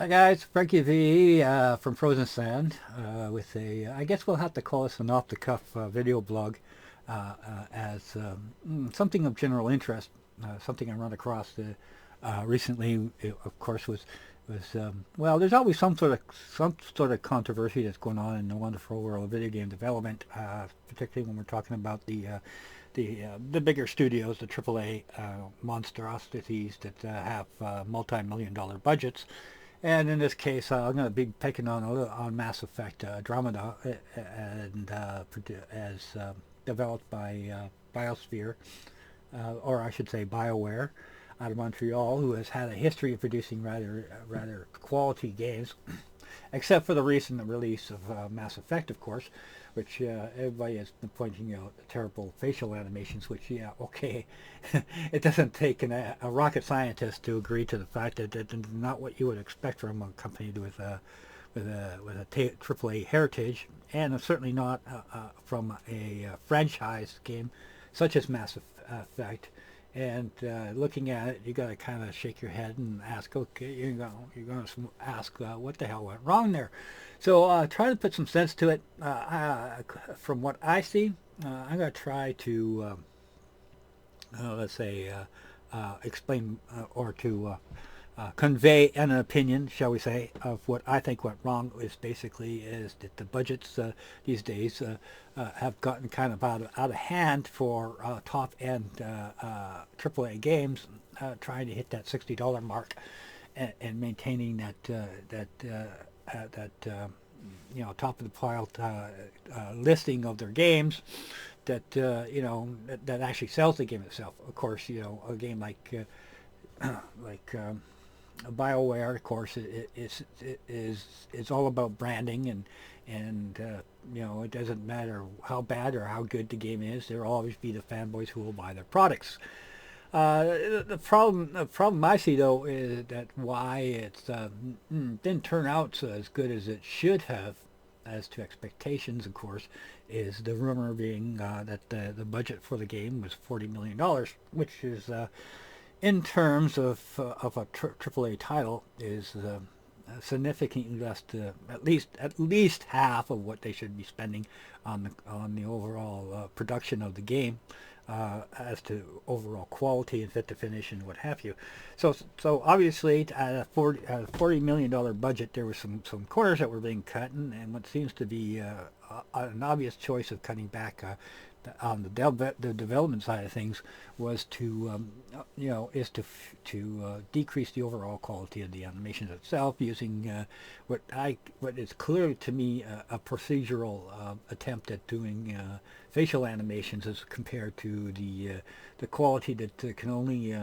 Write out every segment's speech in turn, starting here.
Hi guys, Frankie V from Frozen Sand with I guess we'll have to call this an off-the-cuff video blog as something of general interest, something I run across recently. It, of course, was well. There's always some sort of controversy that's going on in the wonderful world of video game development, particularly when we're talking about the bigger studios, the AAA monstrosities that have multi-million-dollar budgets. And in this case, I'm going to be picking on a little on Mass Effect Andromeda, and as developed by Biosphere, or I should say Biowear, out of Montreal, who has had a history of producing rather quality games, except for the recent release of Mass Effect, of course, which everybody has been pointing out the terrible facial animations, which, yeah, okay, it doesn't take a rocket scientist to agree to the fact that it's not what you would expect from a company with a AAA heritage, and certainly not from a franchise game such as Mass Effect. And looking at it, you got to kind of shake your head and ask, okay, you're going to ask what the hell went wrong there. So try to put some sense to it. From what I see, I'm going to try to let's say explain or to convey an opinion, shall we say, of what I think went wrong. Is that the budgets these days have gotten kind of out of hand for top end AAA games, trying to hit that $60 mark and maintaining that top of the pile listing of their games that actually sells the game itself. Of course, a game like Bioware, of course, it's all about branding, and it doesn't matter how bad or how good the game is. There'll always be the fanboys who will buy their products. The problem I see though is that why it's didn't turn out as good as it should have, as to expectations, of course, is the rumor being that the budget for the game was $40 million, which is in terms of a AAA title is significantly less to at least half of what they should be spending on the overall production of the game, as to overall quality and fit to finish and what have you. So obviously at a $40 million budget, there were some corners that were being cut, and what seems to be an obvious choice of cutting back on the development side of things was to decrease the overall quality of the animations itself, using what is clearly to me a procedural attempt at doing facial animations as compared to the quality that can only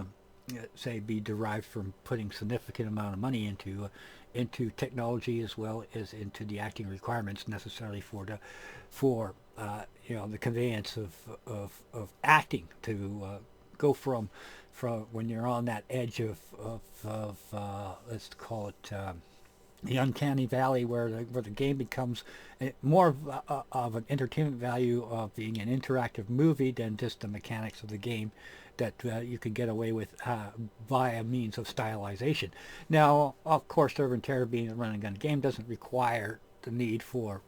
say be derived from putting significant amount of money into technology, as well as into the acting requirements necessary for the conveyance of acting, to go from when you're on that edge of let's call it the uncanny valley, where the game becomes more of an entertainment value of being an interactive movie than just the mechanics of the game that you could get away with via means of stylization. Now, of course, Server and Terror being a run and gun game doesn't require the need for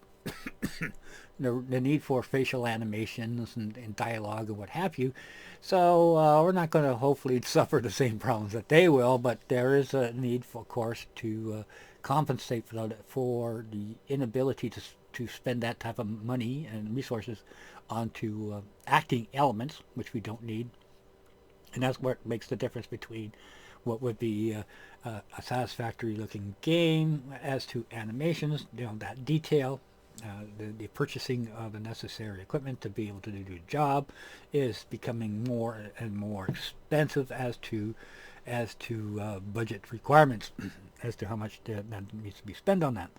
the need for facial animations and dialogue and what have you. So we're not going to hopefully suffer the same problems that they will, but there is a need, of course, to compensate for the inability to spend that type of money and resources onto acting elements, which we don't need. And that's what makes the difference between what would be a satisfactory looking game as to animations, that detail, the purchasing of the necessary equipment to be able to do the job is becoming more and more expensive as to budget requirements, as to how much that needs to be spent on that.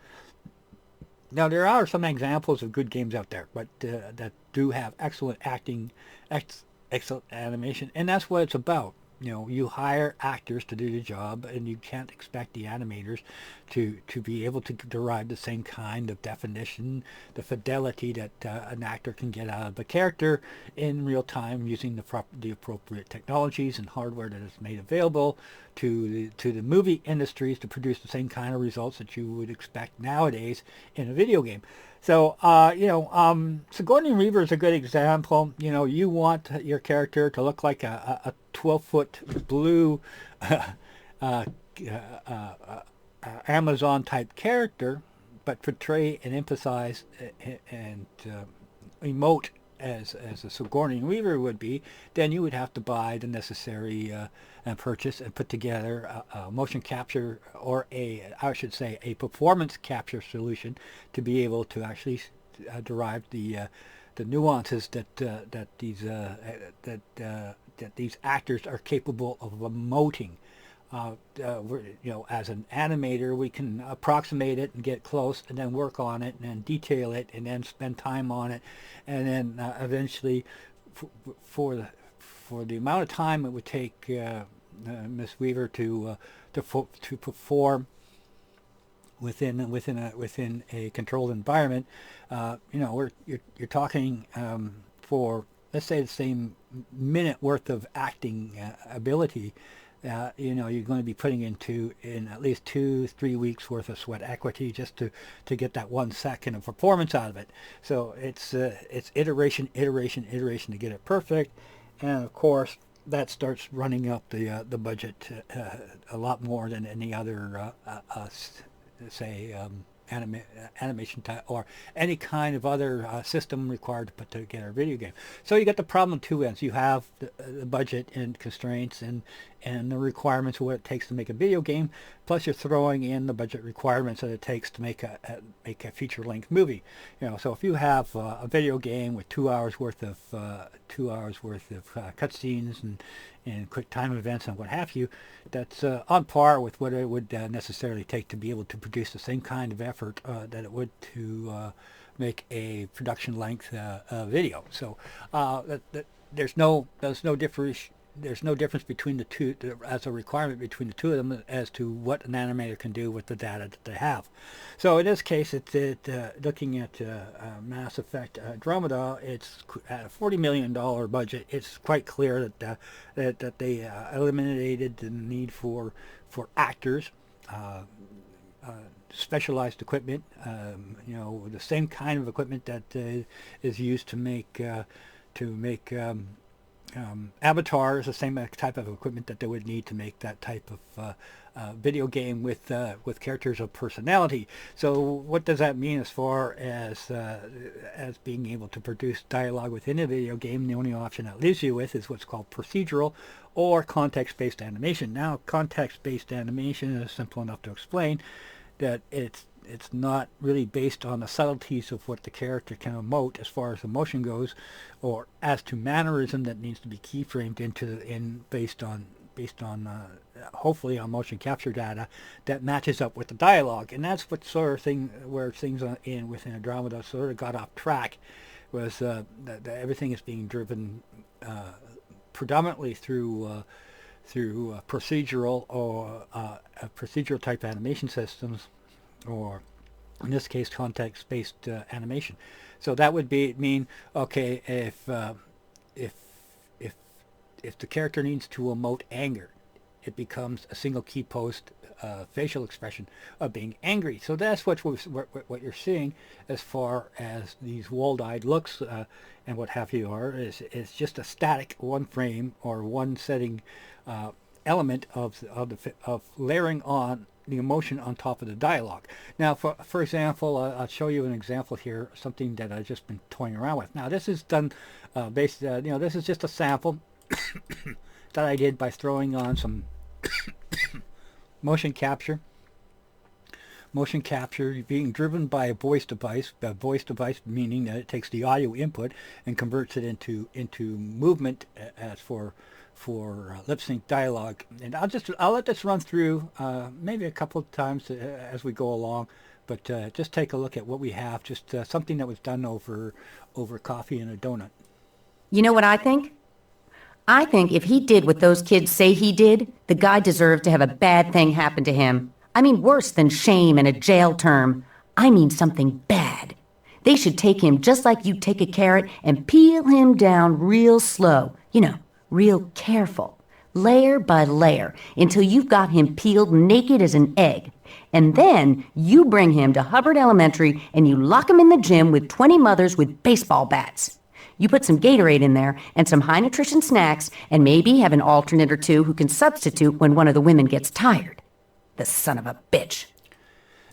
Now, there are some examples of good games out there, but that do have excellent acting, excellent animation, and that's what it's about. You hire actors to do the job, and you can't expect the animators to be able to derive the same kind of definition, the fidelity that an actor can get out of a character in real time, using the appropriate technologies and hardware that is made available to the movie industries to produce the same kind of results that you would expect nowadays in a video game. So, Sigourney Weaver is a good example. You want your character to look like a 12-foot blue Amazon type character, but portray and emphasize and emote as a Sigourney Weaver would be. Then you would have to buy the necessary and purchase and put together a motion capture, or I should say a performance capture solution, to be able to actually derive the nuances that these actors are capable of emoting. As an animator, we can approximate it and get close, and then work on it, and then detail it, and then spend time on it, and then eventually, for the amount of time it would take Miss Weaver to perform within a controlled environment, you're talking for, let's say, the same minute worth of acting ability. You're going to be putting in at least 2-3 weeks worth of sweat equity just to get that 1 second of performance out of it. So it's iteration to get it perfect, and of course that starts running up the budget a lot more than any other animation type or any kind of other system required to put together a video game. So you got the problem on two ends. You have the budget and constraints and the requirements of what it takes to make a video game, plus you're throwing in the budget requirements that it takes to make a feature-length movie. So if you have a video game with 2 hours worth of cutscenes and quick time events and what have you, that's on par with what it would necessarily take to be able to produce the same kind of effort that it would to make a production length video. So there's no difference between the two as a requirement between the two of them as to what an animator can do with the data that they have. So in this case, looking at Mass Effect Andromeda, it's at a $40 million budget. It's quite clear that they eliminated the need for actors, specialized equipment, the same kind of equipment that is used to make avatars, the same type of equipment that they would need to make that type of video game with characters of personality. So what does that mean as far as being able to produce dialogue within a video game? The only option that leaves you with is what's called procedural or context-based animation. Now, context-based animation is simple enough to explain that it's not really based on the subtleties of what the character can emote as far as emotion goes, or as to mannerism that needs to be keyframed based on hopefully on motion capture data that matches up with the dialogue. And that's what sort of thing where things within Andromeda sort of got off track, was that everything is being driven predominantly through procedural or procedural type animation systems, or in this case context-based animation. So that would mean okay, if the character needs to emote anger, it becomes a single key post facial expression of being angry. So that's what you're seeing as far as these walled-eyed looks and what have you are. Is just a static one frame or one setting element of layering on the emotion on top of the dialogue. Now, for example, I'll show you an example here, something that I've just been toying around with. Now, this is done this is just a sample that I did by throwing on some motion capture being driven by a voice device meaning that it takes the audio input and converts it into movement as for lip sync dialogue. And I'll let this run through maybe a couple of times as we go along, but just take a look at what we have, just something that was done over coffee and a donut. You know what I think? I think if he did what those kids say he did, the guy deserved to have a bad thing happen to him. I mean, worse than shame and a jail term. I mean something bad. They should take him just like you take a carrot and peel him down real slow. Real careful. layer by layer, until you've got him peeled naked as an egg. And then you bring him to Hubbard Elementary and you lock him in the gym with 20 mothers with baseball bats. You put some Gatorade in there and some high nutrition snacks and maybe have an alternate or two who can substitute when one of the women gets tired. The son of a bitch.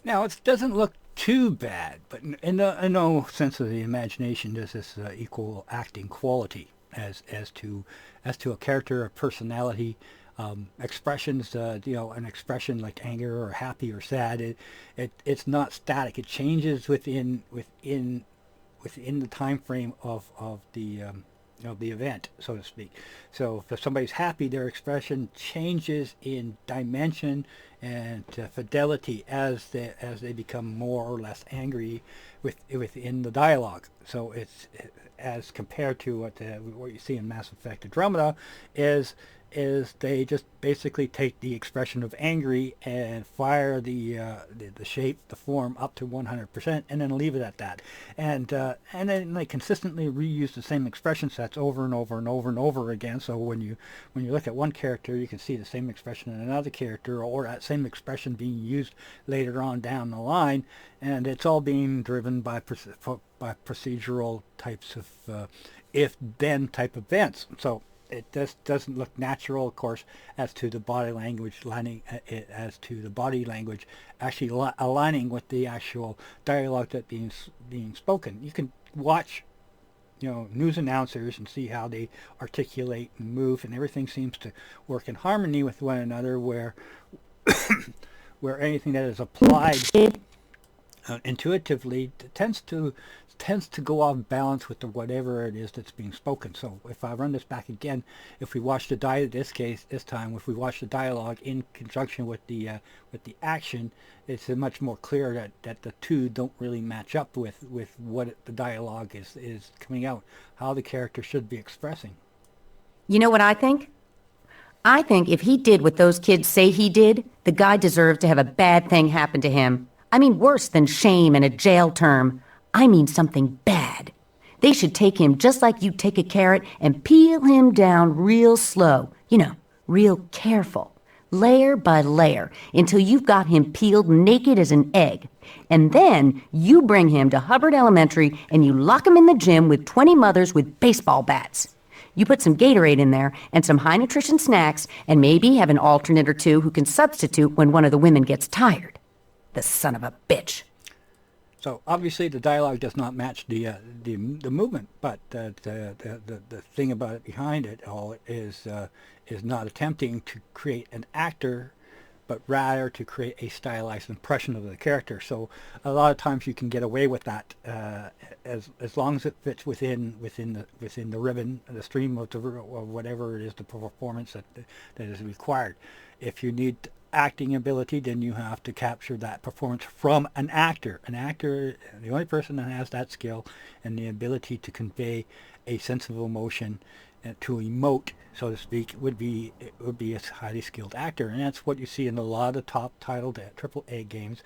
Now, it doesn't look too bad, but in no sense of the imagination does this equal acting quality as to a character, a personality, expressions. An expression like anger or happy or sad. It's not static. It changes within the time frame of the event, so to speak. So if somebody's happy, their expression changes in dimension and fidelity as they become more or less angry within the dialogue. So it's as compared to what you see in Mass Effect Andromeda is they just basically take the expression of angry and fire the shape, the form up to 100%, and then leave it at that. And then they consistently reuse the same expression sets over and over and over and over again. So when you look at one character, you can see the same expression in another character, or that same expression being used later on down the line, and it's all being driven by procedural types of if-then type events. So it just doesn't look natural, of course, as to the body language actually aligning with the actual dialogue that's being spoken. You can watch, news announcers and see how they articulate and move, and everything seems to work in harmony with one another. Where anything that is applied intuitively tends to go off balance with whatever it is that's being spoken. So if I run this back again, if we watch if we watch the dialogue in conjunction with the action, it's much more clear that the two don't really match up with what the dialogue is coming out, how the character should be expressing. You know what I think? I think if he did what those kids say he did, the guy deserved to have a bad thing happen to him. I mean, worse than shame and a jail term. I mean something bad. They should take him just like you take a carrot and peel him down real slow. Real careful. Layer by layer, until you've got him peeled naked as an egg. And then you bring him to Hubbard Elementary and you lock him in the gym with 20 mothers with baseball bats. You put some Gatorade in there and some high nutrition snacks and maybe have an alternate or two who can substitute when one of the women gets tired. The son of a bitch. So obviously the dialogue does not match the movement, but the thing about it behind it all is not attempting to create an actor, but rather to create a stylized impression of the character. So a lot of times you can get away with that as long as it fits within the ribbon, the stream of whatever it is, the performance that is required. If you need acting ability, then you have to capture that performance from an actor. An actor, the only person that has that skill and the ability to convey a sense of emotion, to emote, so to speak, would be a highly skilled actor. And that's what you see in a lot of top titled AAA games,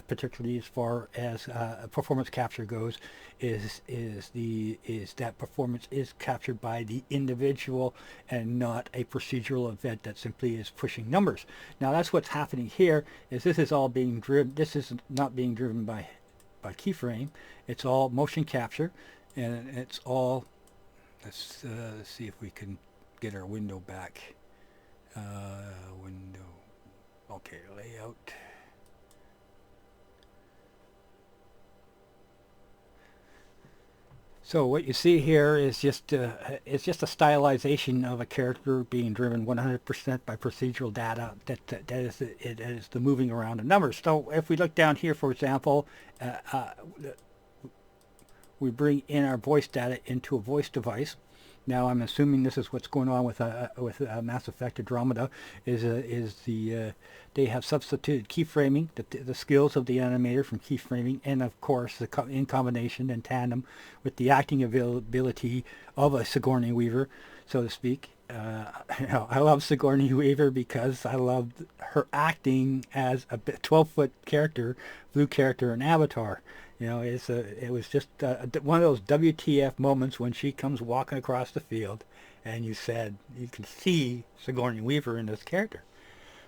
particularly as far as performance capture goes, is that performance is captured by the individual and not a procedural event that simply is pushing numbers. Now that's what's happening here. This is not being driven by keyframe. It's all motion capture, and it's all. Let's see if we can get our window back. Window. Okay, layout. So what you see here is just it's just a stylization of a character being driven 100% by procedural data. That is the moving around of numbers. So if we look down here, for example, we bring in our voice data into a voice device. Now I'm assuming this is what's going on with Mass Effect Andromeda. They have substituted keyframing, the skills of the animator from keyframing, and of course in combination and tandem with the acting ability of a Sigourney Weaver, so to speak. I love Sigourney Weaver because I loved her acting as a 12-foot character, blue character in Avatar. It was just one of those WTF moments when she comes walking across the field and you said you can see Sigourney Weaver in this character.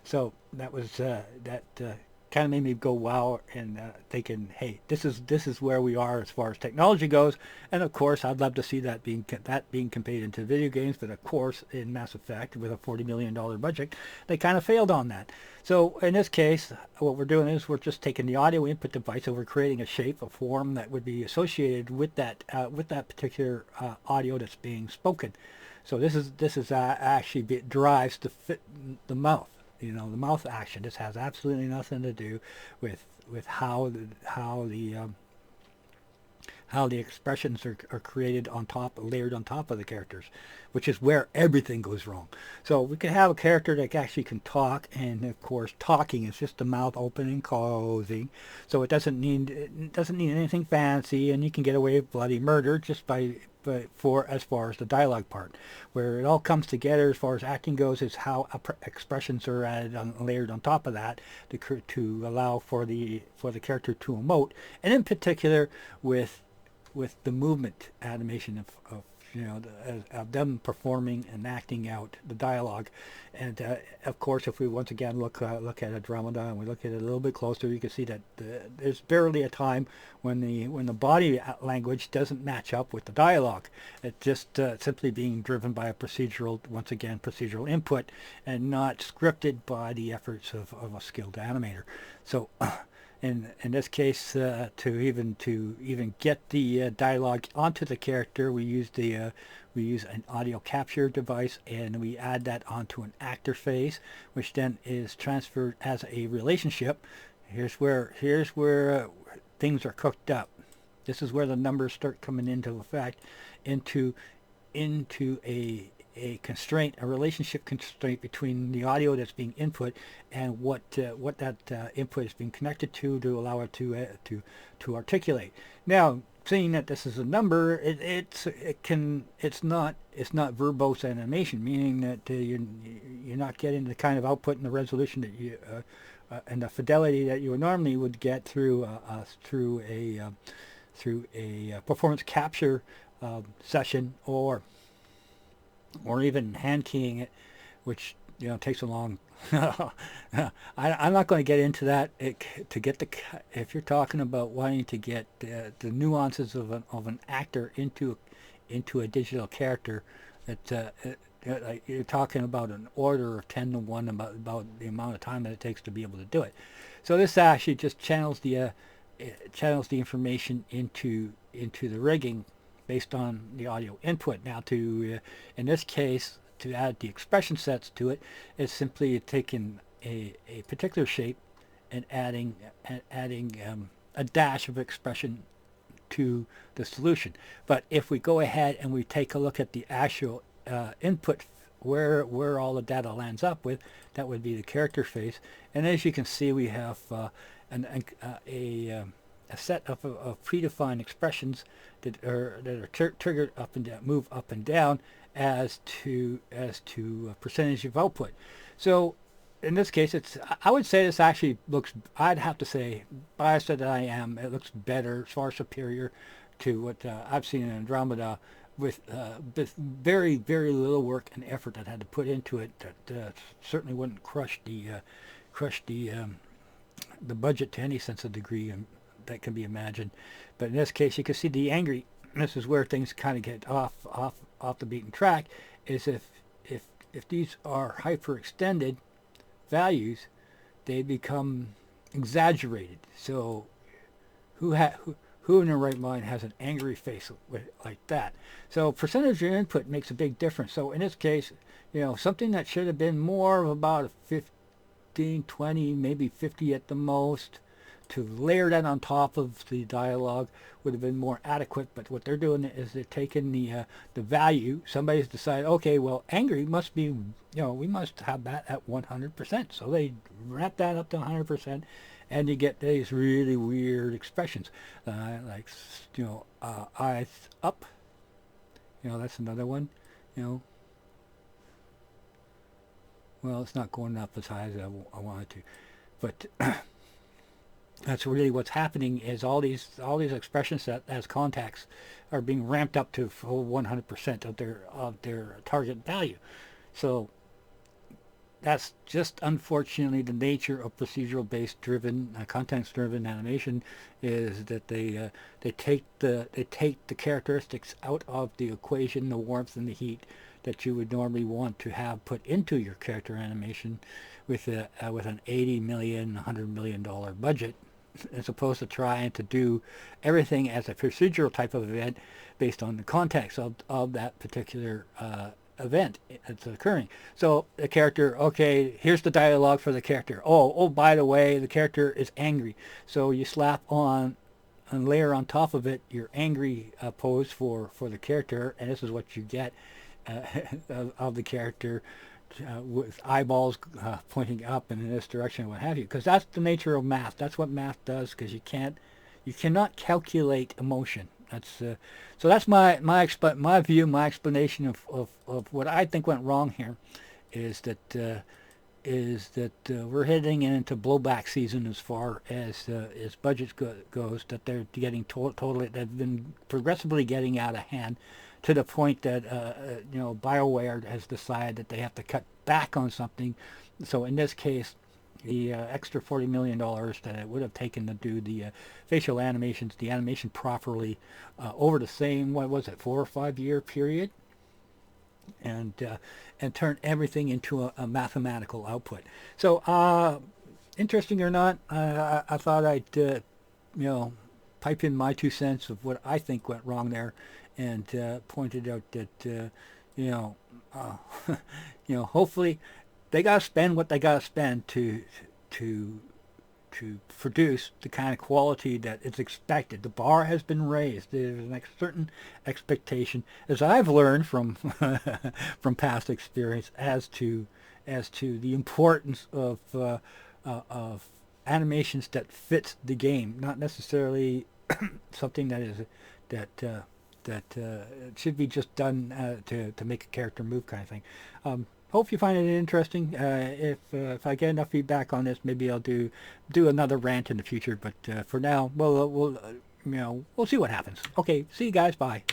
So that was that kind of made me go wow, and thinking, hey, this is where we are as far as technology goes. And of course, I'd love to see that being conveyed into video games. But of course, in Mass Effect, with a $40 million budget, they kind of failed on that. So in this case, what we're doing is we're just taking the audio input device and we're creating a shape, a form that would be associated with that particular audio that's being spoken. So this is actually drives the mouth. The mouth action. This has absolutely nothing to do with how the expressions are created layered on top of the characters, which is where everything goes wrong. So we can have a character that actually can talk, and of course, talking is just the mouth opening and closing. So it doesn't need anything fancy, and you can get away with bloody murder just for as far as the dialogue part. Where it all comes together as far as acting goes is how expressions are layered on top of that to allow for the character to emote, and in particular with the movement animation of them performing and acting out the dialogue. And of course, if we once again look at Andromeda and we look at it a little bit closer, you can see that there's barely a time when the body language doesn't match up with the dialogue. It's just simply being driven by a procedural input, and not scripted by the efforts of a skilled animator. So in this case, to even get the dialogue onto the character, we use an audio capture device, and we add that onto an actor face, which then is transferred as a relationship. Here's where things are cooked up. This is where the numbers start coming into effect, into a constraint, a relationship constraint between the audio that's being input and what that input is being connected to allow it to articulate. Now, seeing that this is a number, it's not verbose animation, meaning that you're not getting the kind of output and the resolution that you and the fidelity that you normally would get through a performance capture session, or even hand keying it, which takes a long. I'm not going to get into that. If you're talking about wanting to get the nuances of an actor into a digital character, like you're talking about an order of 10 to 1 about the amount of time that it takes to be able to do it. So this actually just channels the information into the rigging based on the audio input. Now, in this case, to add the expression sets to it, is simply taking a particular shape and adding a dash of expression to the solution. But if we go ahead and we take a look at the actual input, where all the data lands up with, that would be the character face. And as you can see, we have a set of predefined expressions that are triggered up and down, move up and down as to percentage of output. So in this case, I would say this actually looks, I'd have to say, biased that I am, it looks better, far superior to what I've seen in Andromeda, with very, very little work and effort that had to put into it. That certainly wouldn't crush the budget to any sense of degree that can be imagined. But in this case, you can see the angry. This is where things kind of get off the beaten track. Is if these are hyperextended values, they become exaggerated. So who in their right mind has an angry face like that? So percentage of input makes a big difference. So in this case, something that should have been more of about a 15, 20, maybe 50 at the most, to layer that on top of the dialogue would have been more adequate. But what they're doing is they're taking the value. Somebody's decided, okay, well, angry must be, we must have that at 100%. So they wrap that up to 100%, and you get these really weird expressions, like eyes up. That's another one. Well, it's not going up as high as I wanted to, but That's really what's happening. Is all these expressions that as contacts are being ramped up to full 100% of their target value. So that's just unfortunately the nature of procedural based driven context driven animation, is that they take the characteristics out of the equation, the warmth and the heat that you would normally want to have put into your character animation with an 80 million, $100 million budget, as opposed to trying to do everything as a procedural type of event based on the context of that particular event that's occurring. So the character, okay, here's the dialogue for the character. Oh, by the way, the character is angry. So you slap on and layer on top of it your angry pose for the character, and this is what you get of the character with eyeballs pointing up and in this direction, what have you. Because that's the nature of math. That's what math does. Because you cannot calculate emotion. That's so that's my view, my explanation of what I think went wrong here, is that we're heading into blowback season as far as budgets goes. That they're getting totally, they've been progressively getting out of hand, to the point that Biowear has decided that they have to cut back on something. So in this case, the extra $40 million that it would have taken to do the facial animations, the animation properly, over the same, what was it, 4 or 5 year period, and turn everything into a mathematical output. So interesting or not, I thought I'd pipe in my 2 cents of what I think went wrong there, and pointed out that hopefully they gotta spend what they gotta spend to produce the kind of quality that is expected. The bar has been raised. There's a certain expectation, as I've learned from from past experience, as to the importance of animations that fits the game, not necessarily something that should be just done to make a character move, kind of thing. Hope you find it interesting. If I get enough feedback on this, maybe I'll do another rant in the future. But for now, we'll see what happens. Okay, see you guys. Bye.